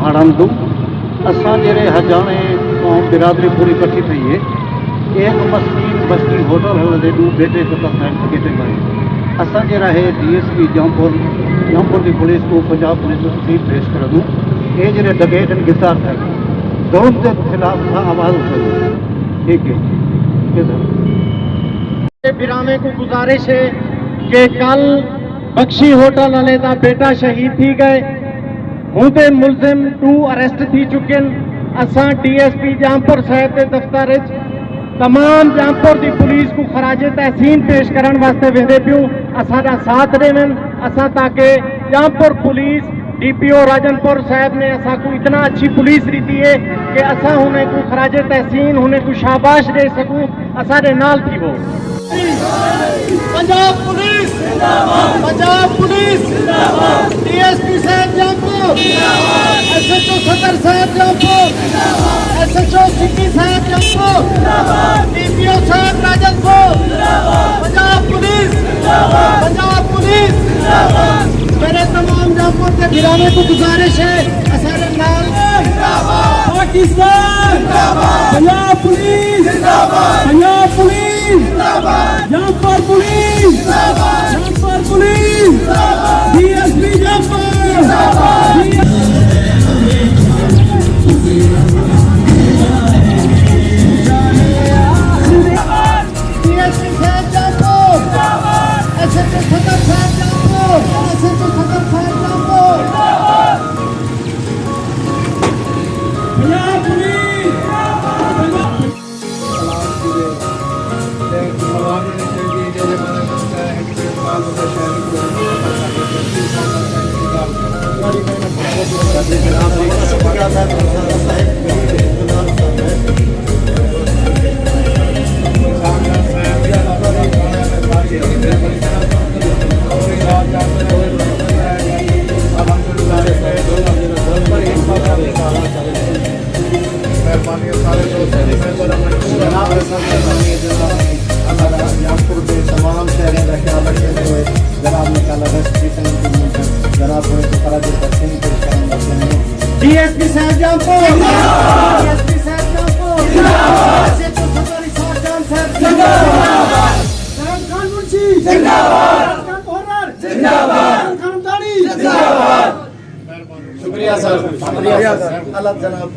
हड़ंदू असां जहिड़े हजाणे क़ौम बिरादरी पूरी इकट्ठी थी है। एक मस्कीन बस्ती होटल हलंदे ॾू बेटे सत साइड गेटे में असां जहिड़ा है DSP जौनपुर की पुलिस को पंजाब पुलिस को तस्लीम पेश करूँ ये जहिड़े डकैत गिरफ्तार थे जुल्म के खिलाफ असां आवाज़ उठाऊं। ठीक है बिरामे को गुजारिश है कि कल बख्शी होटल वाले का बेटा शहीद थी गए हूंदे मुलजिम 2 अरेस्ट थी चुके असां DSP जामपुर साहिब के दफ्तर तमाम जामपुर की पुलिस को खराजे तहसीन पेश करने वास्ते वेंदे पियूं असांजा साथ देवन असां ताकि जामपुर पुलिस DPO राजनपुर साहब ने असा को इतना अच्छी पुलिस रीति है कि असा उन्हें को खराजे तहसीन उन्हें को शाबाश दे सकूं असारे नाल थी वो पंजाब पुलिस जिंदाबाद पंजाब पुलिस जिंदाबाद DSP साहब जामपुर जिंदाबाद SHO सदर साहब जामपुर जिंदाबाद SHO सिटी साहब जामपुर जिंदाबाद DPO साहब राजनपुर जिंदाबाद पंजाब पुलिस जिंदाबाद पंजाब पुलिस जिंदाबाद मेरे तमाम जामपुर के बिरामे को गुजारिश है असारे नाल जिंदाबाद पाकिस्तान जिंदाबाद पंजाब पुलिस जिंदाबाद पंजाब पुलिस जिंदाबाद जामपुर पुलिस जिंदाबाद जामपुर पुलिस जिंदाबाद DSP जामपुर जिंदाबाद DSP साहब जामपुर जिंदाबाद SHO सदर साहब जामपुर SHO सदर साहब जामपुर जिंदाबाद पंजाब पुलिस DSP साहब जामपुर DSP साहब जामपुर जिंदाबाद SHO सदर साहब जिंदाबाद खान मुंशी जिंदाबाद खान पोहरार जिंदाबाद खानदानी जिंदाबाद शुक्रिया सर अल्लाह जनाब